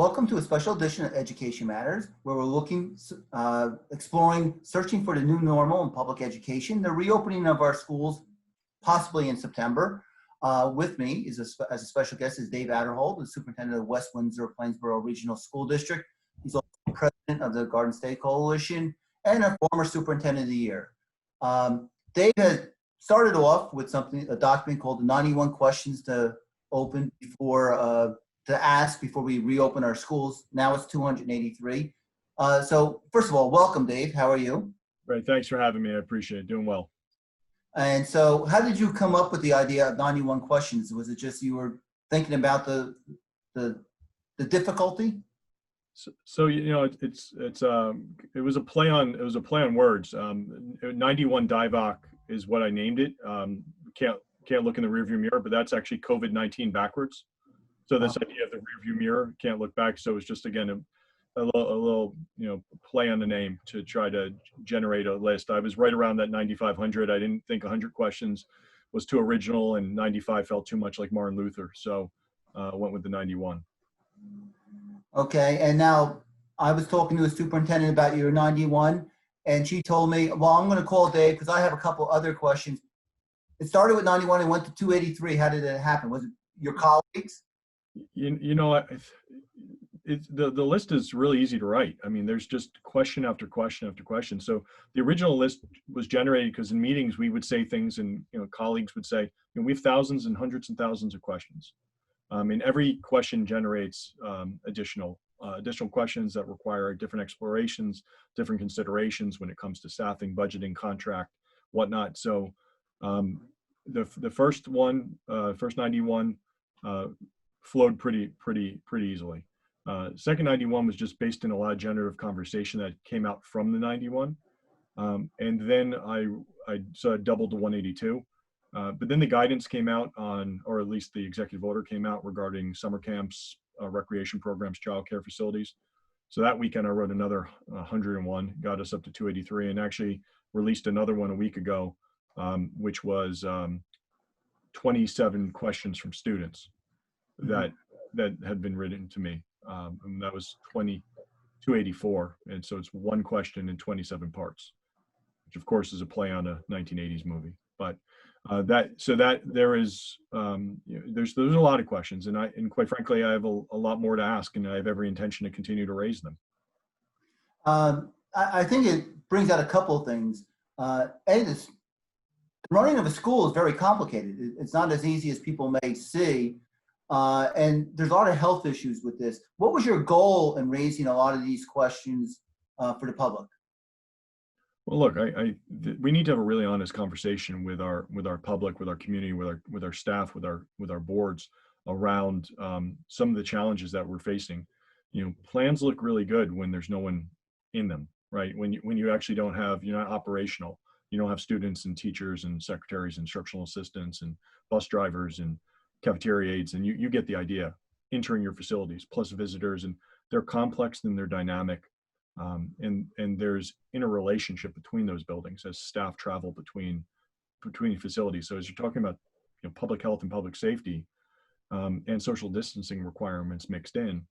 Welcome to a special edition of Education Matters, where we're exploring, searching for the new normal in public education, the reopening of our schools, possibly in September. With me as a special guest is David Aderhold, the superintendent of West Windsor-Plainsboro Regional School District. He's also president of the Garden State Coalition and a former superintendent of the year. Dave has started off with a document called the 91 questions to open before to ask before we reopen our schools. Now it's 283. So first of all, welcome, Dave. How are you? Great. Thanks for having me. I appreciate it. Doing well. And so how did you come up with the idea of 91 questions? Was it just you were thinking about the difficulty? So you know, it was a play on words. 91 DIVOC is what I named it. Can't look in the rearview mirror, but that's actually COVID-19 backwards. So this idea of the rearview mirror, can't look back. So it's just, again, a little play on the name to try to generate a list. I was right around that 9,500. I didn't think 100 questions was too original, and 95 felt too much like Martin Luther. So went with the 91. Okay, and now I was talking to a superintendent about your 91, and she told me, well, I'm going to call Dave because I have a couple other questions. It started with 91 and went to 283. How did it happen? Was it your colleagues? The list is really easy to write. I mean, there's just question after question after question. So the original list was generated because in meetings we would say things, and colleagues would say, we have thousands and hundreds and thousands of questions. And every question generates additional questions that require different explorations, different considerations when it comes to staffing, budgeting, contract, whatnot. So the first 91 flowed pretty easily. Second 91 was just based in a lot of generative conversation that came out from the 91. And then I doubled to 182. But then the guidance came out or at least the executive order came out regarding summer camps, recreation programs, childcare facilities. So that weekend I wrote another 101, got us up to 283, and actually released another one a week ago, which was 27 questions from students that had been written to me. And that was 284. And so it's one question in 27 parts, which of course is a play on a 1980s movie. But there's a lot of questions, and quite frankly, I have a lot more to ask, and I have every intention to continue to raise them. I think it brings out a couple of things. The running of a school is very complicated. It's not as easy as people may see. And there's a lot of health issues with this. What was your goal in raising a lot of these questions for the public? Well, look, we need to have a really honest conversation with our public, with our community, with our staff, with our boards around some of the challenges that we're facing. Plans look really good when there's no one in them, right? When you actually don't have, you're not operational. You don't have students and teachers and secretaries, instructional assistants and bus drivers and cafeteria aides, and you get the idea. Entering your facilities plus visitors, and they're complex and they're dynamic, and there's interrelationship between those buildings as staff travel between facilities. So as you're talking about public health and public safety and social distancing requirements mixed in,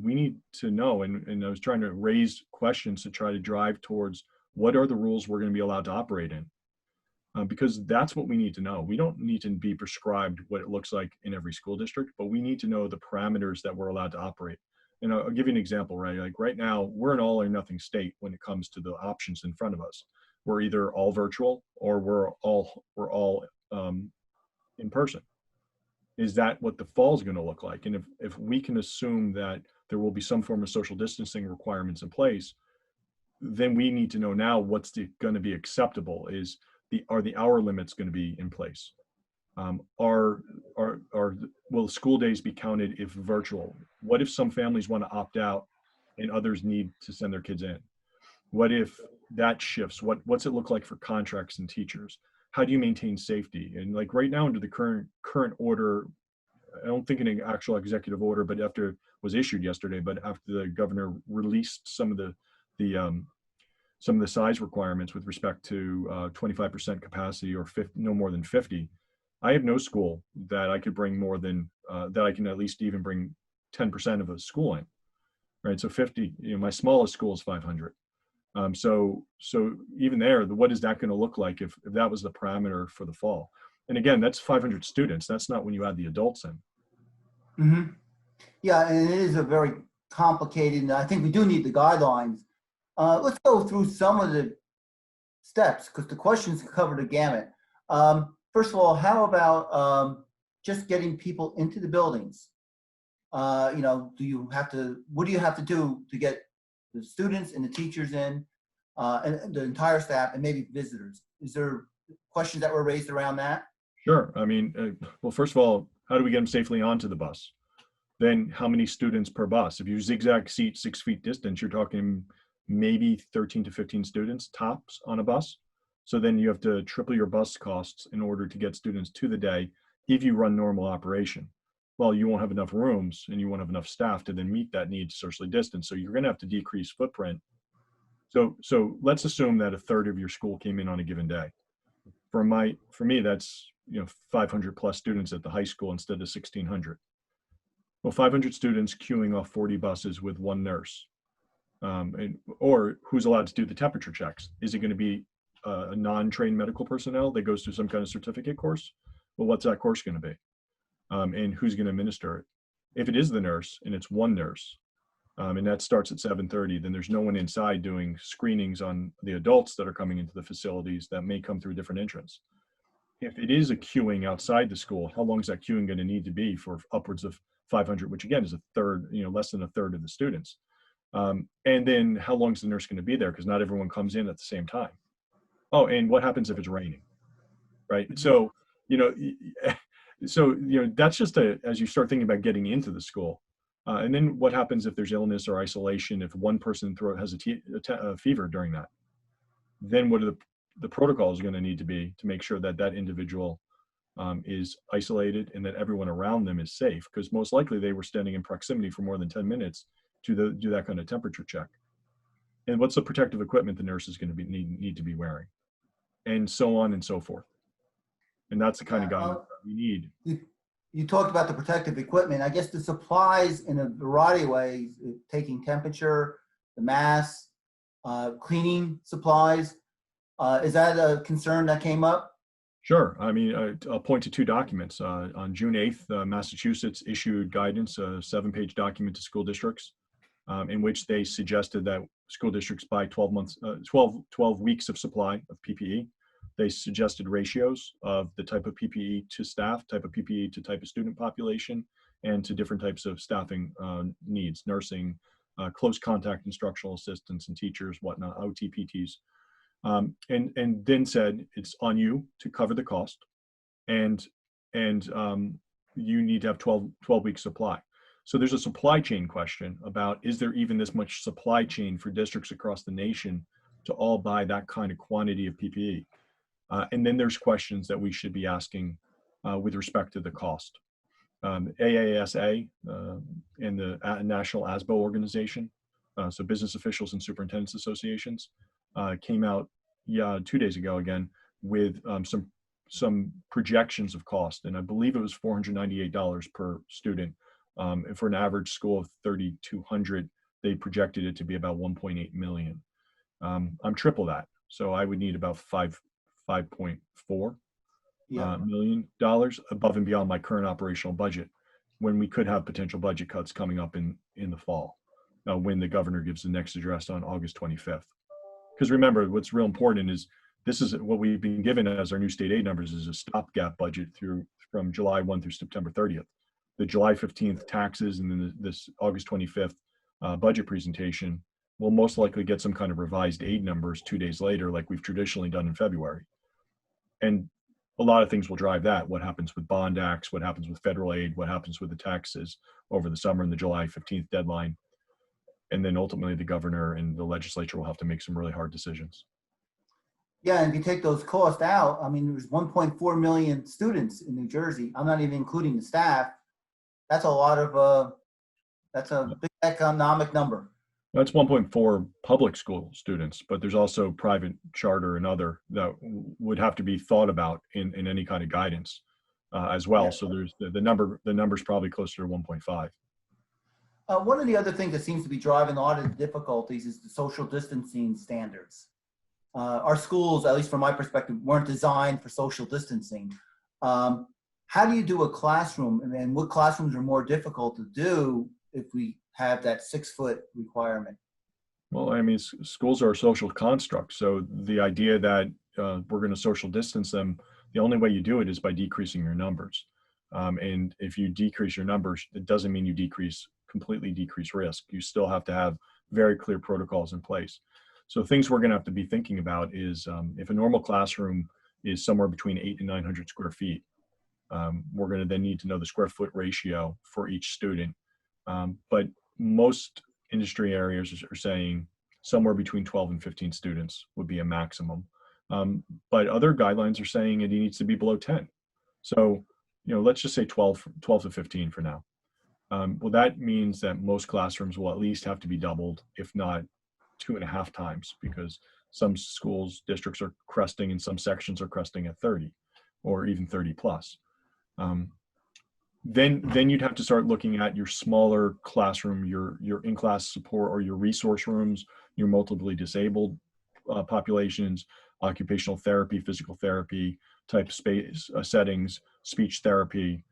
we need to know, and I was trying to raise questions to try to drive towards what are the rules we're going to be allowed to operate in. Because that's what we need to know. We don't need to be prescribed what it looks like in every school district, but we need to know the parameters that we're allowed to operate. And I'll give you an example, right? Like right now, we're an all or nothing state when it comes to the options in front of us. We're either all virtual or we're all in person. Is that what the fall is going to look like? And if we can assume that there will be some form of social distancing requirements in place, then we need to know now what's going to be acceptable. Are the hour limits going to be in place? Will school days be counted if virtual? What if some families want to opt out and others need to send their kids in? What if that shifts? What's it look like for contracts and teachers? How do you maintain safety? And like right now under the current order, I don't think an actual executive order, but after it was issued yesterday, but after the governor released some of the size requirements with respect to 25% capacity or no more than 50, I have no school that I could bring more than, that I can at least even bring 10% of a school in, right? So 50, my smallest school is 500. So even there, what is that going to look like if that was the parameter for the fall? And again, that's 500 students. That's not when you add the adults in. Hmm. Yeah, and it is a very complicated, and I think we do need the guidelines. Let's go through some of the steps because the questions cover the gamut. First of all, how about just getting people into the buildings? What do you have to do to get the students and the teachers in, and the entire staff and maybe visitors? Is there questions that were raised around that? Sure. I mean, well, first of all, how do we get them safely onto the bus? Then how many students per bus? If you zigzag seat 6 feet distance, you're talking maybe 13 to 15 students tops on a bus. So then you have to triple your bus costs in order to get students to the day if you run normal operation. Well, you won't have enough rooms and you won't have enough staff to then meet that need to socially distance. So you're going to have to decrease footprint. So let's assume that a third of your school came in on a given day. For me, that's 500 plus students at the high school instead of 1,600. Well, 500 students queuing off 40 buses with one nurse, or who's allowed to do the temperature checks? Is it going to be a non-trained medical personnel that goes through some kind of certificate course? Well, what's that course going to be? And who's going to administer it? If it is the nurse and it's one nurse, and that starts at 7:30, then there's no one inside doing screenings on the adults that are coming into the facilities that may come through a different entrance. If it is a queuing outside the school, how long is that queuing going to need to be for upwards of 500, which again is a third, less than a third of the students? And then how long is the nurse going to be there? Because not everyone comes in at the same time. Oh, and what happens if it's raining, right? So, that's just as you start thinking about getting into the school. And then what happens if there's illness or isolation? If one person has a fever during that, then what are the protocols going to need to be to make sure that that individual is isolated and that everyone around them is safe? Because most likely they were standing in proximity for more than 10 minutes to do that kind of temperature check. And what's the protective equipment the nurse is going to need to be wearing, and so on and so forth. And that's the kind of guidance that we need. You talked about the protective equipment. I guess the supplies in a variety of ways, taking temperature, the masks, cleaning supplies. Is that a concern that came up? Sure. I mean, I'll point to two documents. On June 8th, Massachusetts issued guidance, a 7-page document to school districts, in which they suggested that school districts buy 12 weeks of supply of PPE. They suggested ratios of the type of PPE to staff, type of PPE to type of student population, and to different types of staffing needs, nursing, close contact instructional assistants and teachers, whatnot, OTPTs. And then said it's on you to cover the cost, and you need to have 12 week supply. So there's a supply chain question about, is there even this much supply chain for districts across the nation to all buy that kind of quantity of PPE? And then there's questions that we should be asking with respect to the cost. AASA and the National ASBO organization, so Business Officials and Superintendents Associations, came out 2 days ago again with some projections of cost, and I believe it was $498 per student. And for an average school of 3,200, they projected it to be about 1.8 million. I'm triple that, so I would need about $5.4 million above and beyond my current operational budget, when we could have potential budget cuts coming up in the fall, when the governor gives the next address on August 25th. Because remember, what's real important is this is what we've been given as our new state aid numbers is a stopgap budget from July 1 through September 30th. The July 15th taxes and then this August 25th budget presentation will most likely get some kind of revised aid numbers 2 days later, like we've traditionally done in February. And a lot of things will drive that. What happens with bond acts, what happens with federal aid, what happens with the taxes over the summer and the July 15th deadline. And then ultimately the governor and the legislature will have to make some really hard decisions. Yeah, and if you take those costs out, I mean, there's 1.4 million students in New Jersey. I'm not even including the staff. That's a lot of, that's a big economic number. That's 1.4 public school students, but there's also private, charter, and other that would have to be thought about in any kind of guidance as well. Yeah. So there's the number's probably closer to 1.5. One of the other things that seems to be driving a lot of the difficulties is the social distancing standards. Our schools, at least from my perspective, weren't designed for social distancing. How do you do a classroom, and what classrooms are more difficult to do if we have that 6-foot requirement? Well, I mean, schools are a social construct. So the idea that we're going to social distance them, the only way you do it is by decreasing your numbers. And if you decrease your numbers, it doesn't mean you completely decrease risk. You still have to have very clear protocols in place. So things we're going to have to be thinking about is if a normal classroom is somewhere between 800 and 900 square feet, we're going to then need to know the square foot ratio for each student. But most industry areas are saying somewhere between 12 and 15 students would be a maximum. But other guidelines are saying it needs to be below 10. So, let's just say 12 to 15 for now. Well, that means that most classrooms will at least have to be doubled, if not 2.5 times, because some schools, districts are cresting and some sections are cresting at 30 or even 30 plus. Then you'd have to start looking at your smaller classroom, your in-class support or your resource rooms, your multiply disabled populations, occupational therapy, physical therapy type space settings, speech therapy.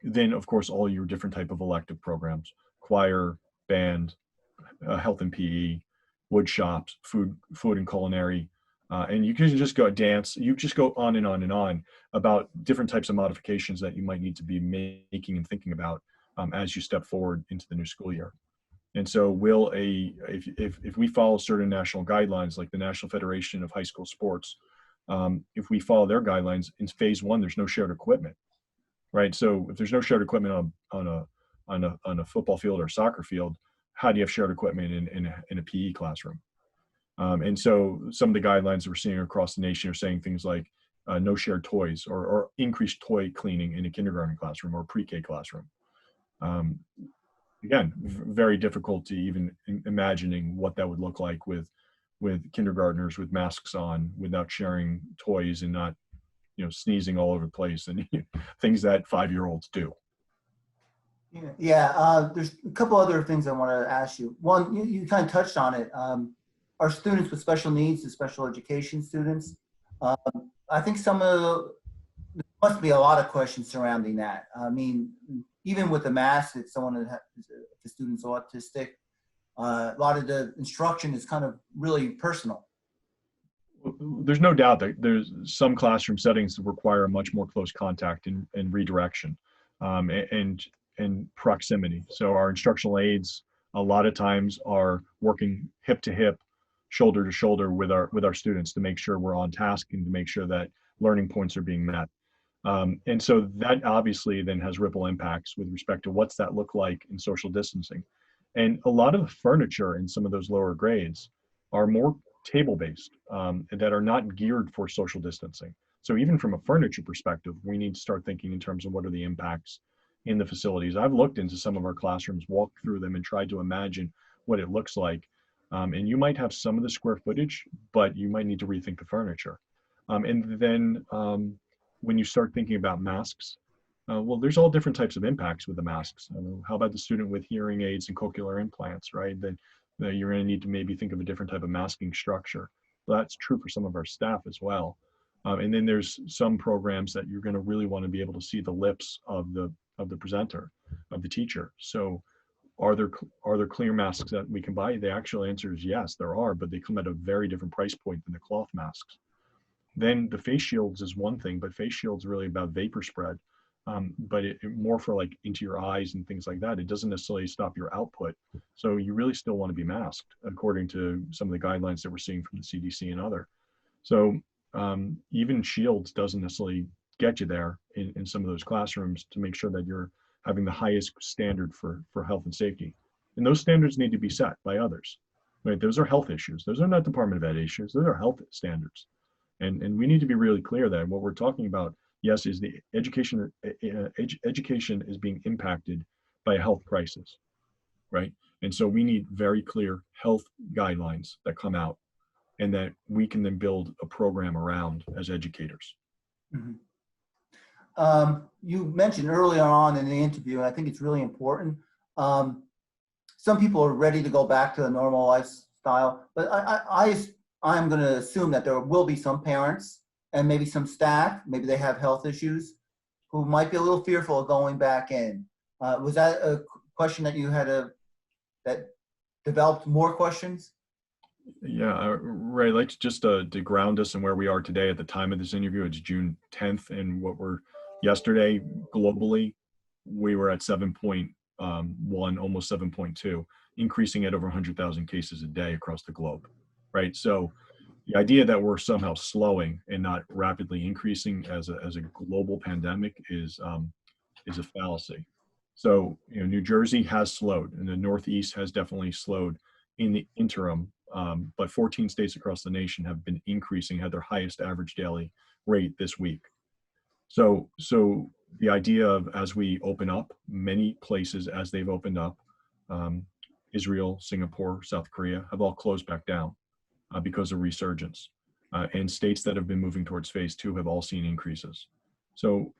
Then of course, all your different type of elective programs, choir, band, health and PE, wood shops, food and culinary. And you can just go dance, you just go on and on and on about different types of modifications that you might need to be making and thinking about as you step forward into the new school year. And so if we follow certain national guidelines, like the National Federation of High School Sports, if we follow their guidelines in phase 1, there's no shared equipment, right? So if there's no shared equipment on a football field or soccer field, how do you have shared equipment in a PE classroom? And so some of the guidelines that we're seeing across the nation are saying things like no shared toys or increased toy cleaning in a kindergarten classroom or pre-K classroom. Again, very difficult to even imagining what that would look like with kindergartners with masks on, without sharing toys and not, sneezing all over the place and things that 5-year-olds do. Yeah. There's a couple other things I want to ask you. One, you kind of touched on it. Our students with special needs, the special education students, I think there must be a lot of questions surrounding that. I mean, even with the mask, if the student's autistic, a lot of the instruction is kind of really personal. There's no doubt that there's some classroom settings that require much more close contact and redirection and proximity. So our instructional aides a lot of times are working hip to hip, shoulder to shoulder with our students to make sure we're on task and to make sure that learning points are being met. And so that obviously then has ripple impacts with respect to what's that look like in social distancing. And a lot of the furniture in some of those lower grades are more table-based that are not geared for social distancing. So even from a furniture perspective, we need to start thinking in terms of what are the impacts in the facilities. I've looked into some of our classrooms, walked through them and tried to imagine what it looks like. And you might have some of the square footage, but you might need to rethink the furniture. And then when you start thinking about masks, well, there's all different types of impacts with the masks. How about the student with hearing aids and cochlear implants, right? Then you're going to need to maybe think of a different type of masking structure. Well, that's true for some of our staff as well. And then there's some programs that you're going to really want to be able to see the lips of the presenter, of the teacher. So are there clear masks that we can buy? The actual answer is yes, there are, but they come at a very different price point than the cloth masks. Then the face shields is one thing, but face shields are really about vapor spread, but it more for like into your eyes and things like that. It doesn't necessarily stop your output. So you really still want to be masked according to some of the guidelines that we're seeing from the CDC and other. So even shields doesn't necessarily get you there in some of those classrooms to make sure that you're having the highest standard for health and safety. And those standards need to be set by others, right? Those are health issues. Those are not Department of Ed issues. Those are health standards. And we need to be really clear that what we're talking about, yes, is the education is being impacted by a health crisis, right? And so we need very clear health guidelines that come out and that we can then build a program around as educators. Mm-hmm. You mentioned earlier on in the interview, and I think it's really important, some people are ready to go back to a normal lifestyle, but I'm going to assume that there will be some parents and maybe some staff, maybe they have health issues, who might be a little fearful of going back in. Was that a question that you had that developed more questions? Yeah, Ray, I'd like to just to ground us in where we are today at the time of this interview. It's June 10th, and yesterday globally, we were at 7.1, almost 7.2, increasing at over 100,000 cases a day across the globe, right? So the idea that we're somehow slowing and not rapidly increasing as a global pandemic is a fallacy. So, New Jersey has slowed, and the Northeast has definitely slowed in the interim. But 14 states across the nation have been increasing, had their highest average daily rate this week. So the idea of, as we open up, many places as they've opened up, Israel, Singapore, South Korea have all closed back down because of resurgence. And states that have been moving towards phase 2 have all seen increases. So,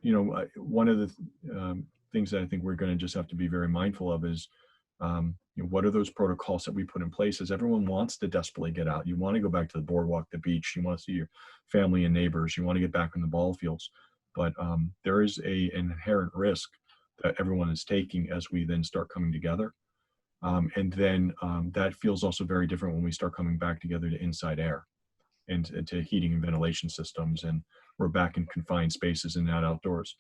one of the things that I think we're going to just have to be very mindful of is, what are those protocols that we put in place, as everyone wants to desperately get out. You want to go back to the boardwalk, the beach, you want to see your family and neighbors, you want to get back in the ball fields. But there is an inherent risk that everyone is taking as we then start coming together. And then that feels also very different when we start coming back together to inside air and to heating and ventilation systems, and we're back in confined spaces and not outdoors.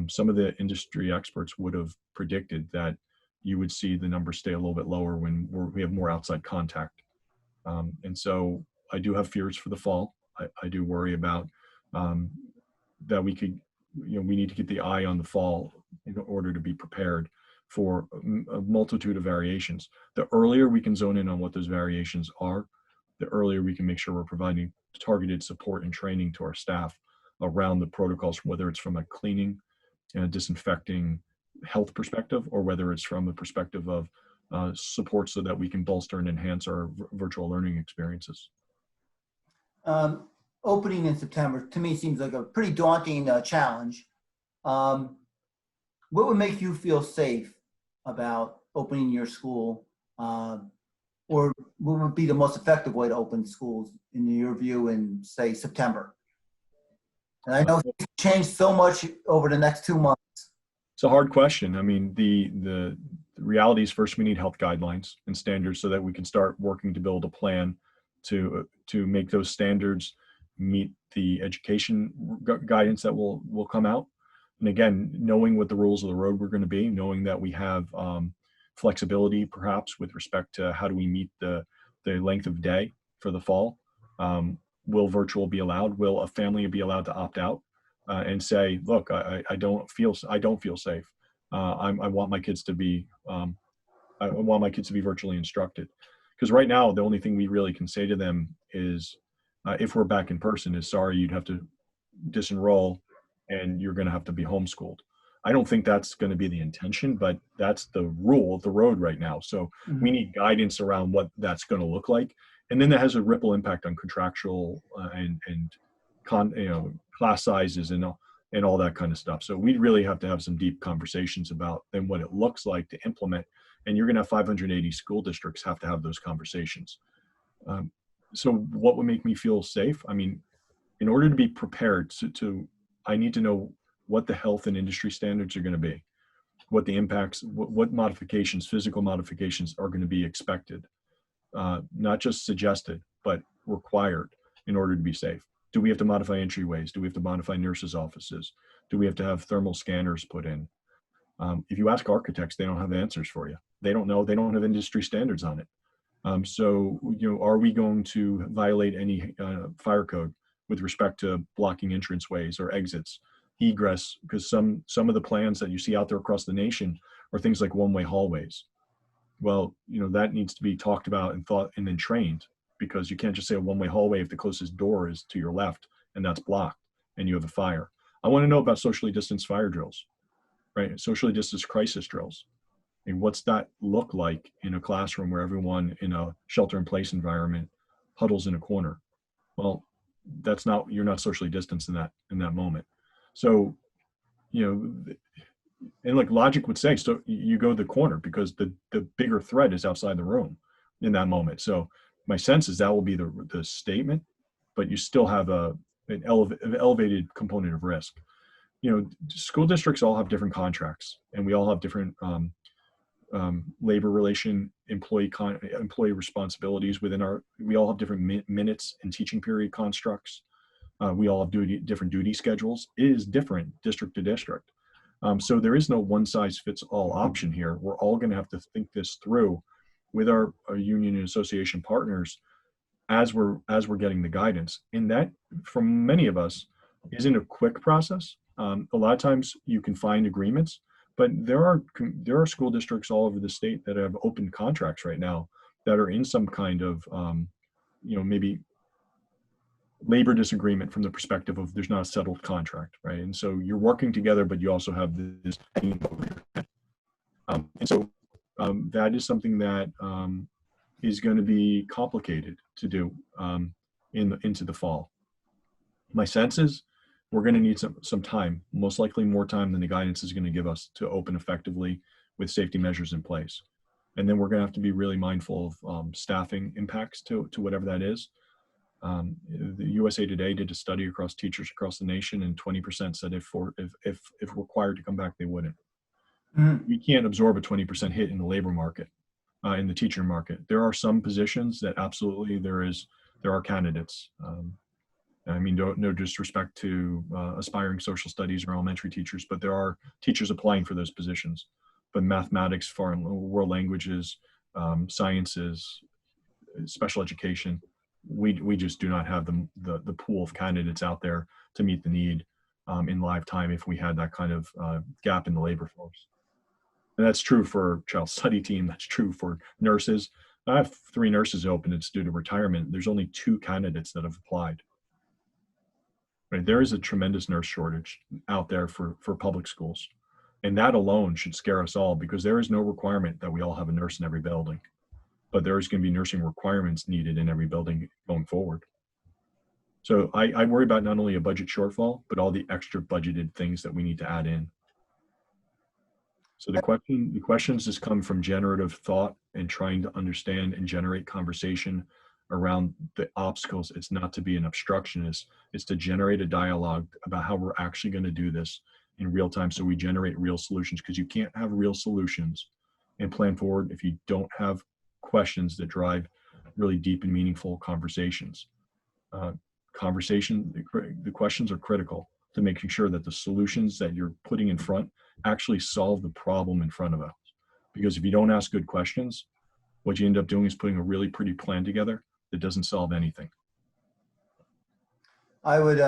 Some of the industry experts would have predicted that you would see the numbers stay a little bit lower when we have more outside contact. And so I do have fears for the fall. I do worry about that we need to keep the eye on the fall in order to be prepared for a multitude of variations. The earlier we can zone in on what those variations are, the earlier we can make sure we're providing targeted support and training to our staff around the protocols, whether it's from a cleaning and disinfecting health perspective, or whether it's from the perspective of support so that we can bolster and enhance our virtual learning experiences. Opening in September, to me, seems like a pretty daunting challenge. What would make you feel safe about opening your school? Or what would be the most effective way to open schools in your view in, say, September? And I know it's changed so much over the next 2 months. It's a hard question. I mean, the reality is, first we need health guidelines and standards so that we can start working to build a plan to make those standards meet the education guidance that will come out. And again, knowing what the rules of the road we're going to be, knowing that we have flexibility perhaps with respect to how do we meet the length of day for the fall. Will virtual be allowed? Will a family be allowed to opt out and say, look, I don't feel safe. I want my kids to be virtually instructed. Because right now, the only thing we really can say to them is, if we're back in person, is sorry, you'd have to disenroll and you're going to have to be homeschooled. I don't think that's going to be the intention, but that's the rule of the road right now. So we need guidance around what that's going to look like. And then that has a ripple impact on contractual and class sizes and all that kind of stuff. So we really have to have some deep conversations about then what it looks like to implement. And you're going to have 580 school districts have to have those conversations. So what would make me feel safe? I mean, in order to be prepared I need to know what the health and industry standards are going to be, what the impacts, what modifications, physical modifications are going to be expected, not just suggested, but required in order to be safe. Do we have to modify entryways? Do we have to modify nurses' offices? Do we have to have thermal scanners put in? If you ask architects, they don't have answers for you. They don't know. They don't have industry standards on it. So, are we going to violate any fire code with respect to blocking entranceways or exits, egress? Because some of the plans that you see out there across the nation are things like one-way hallways. Well, that needs to be talked about and thought and then trained, because you can't just say a one-way hallway if the closest door is to your left and that's blocked and you have a fire. I want to know about socially distanced fire drills, right? Socially distanced crisis drills. And what's that look like in a classroom where everyone in a shelter-in-place environment huddles in a corner? Well, you're not socially distanced in that moment. So, and like logic would say, so you go to the corner because the bigger threat is outside the room in that moment. So my sense is that will be the statement, but you still have an elevated component of risk. You know, school districts all have different contracts, and we all have different labor relation employee responsibilities within our. We all have different minutes and teaching period constructs. We all have different duty schedules. It is different district to district. So there is no one size fits all option here. We're all going to have to think this through with our union and association partners as we're getting the guidance. And that, for many of us, isn't a quick process. A lot of times you can find agreements, but there are school districts all over the state that have open contracts right now that are in some kind of maybe labor disagreement from the perspective of there's not a settled contract, right? And so you're working together, but you also have this and so that is something that is going to be complicated to do into the fall. My sense is we're going to need some time, most likely more time than the guidance is going to give us to open effectively with safety measures in place. And then we're going to have to be really mindful of staffing impacts to whatever that is. The USA Today did a study across teachers across the nation, and 20% said if required to come back, they wouldn't. Mm-hmm. We can't absorb a 20% hit in the labor market, in the teacher market. There are some positions that absolutely there are candidates. I mean, no disrespect to aspiring social studies or elementary teachers, but there are teachers applying for those positions. But mathematics, foreign world languages, sciences, special education, we just do not have the pool of candidates out there to meet the need in live time if we had that kind of gap in the labor force. And that's true for child study team. That's true for nurses. I have 3 nurses open. It's due to retirement. There's only 2 candidates that have applied. Right? There is a tremendous nurse shortage out there for public schools. And that alone should scare us all, because there is no requirement that we all have a nurse in every building. But there is going to be nursing requirements needed in every building going forward. So I worry about not only a budget shortfall, but all the extra budgeted things that we need to add in. So the questions just come from generative thought and trying to understand and generate conversation around the obstacles. It's not to be an obstructionist. It's to generate a dialogue about how we're actually going to do this in real time, so we generate real solutions, because you can't have real solutions and plan forward if you don't have questions that drive really deep and meaningful conversations. The questions are critical to making sure that the solutions that you're putting in front actually solve the problem in front of us. Because if you don't ask good questions, what you end up doing is putting a really pretty plan together that doesn't solve anything. I would,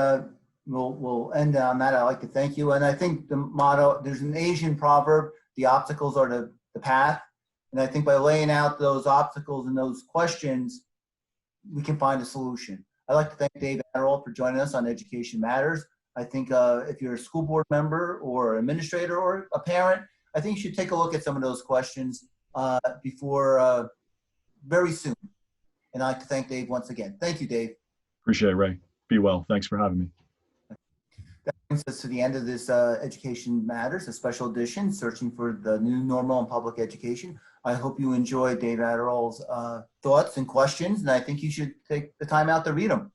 we'll end on that. I'd like to thank you. And I think the motto, there's an Asian proverb, the obstacles are the path. And I think by laying out those obstacles and those questions, we can find a solution. I'd like to thank David Aderhold for joining us on Education Matters. I think if you're a school board member or administrator or a parent, I think you should take a look at some of those questions before very soon. And I'd like to thank Dave once again. Thank you, Dave. Appreciate it, Ray. Be well. Thanks for having me. That brings us to the end of this Education Matters, a special edition, searching for the new normal in public education. I hope you enjoyed Dave Aderhold's thoughts and questions, and I think you should take the time out to read them.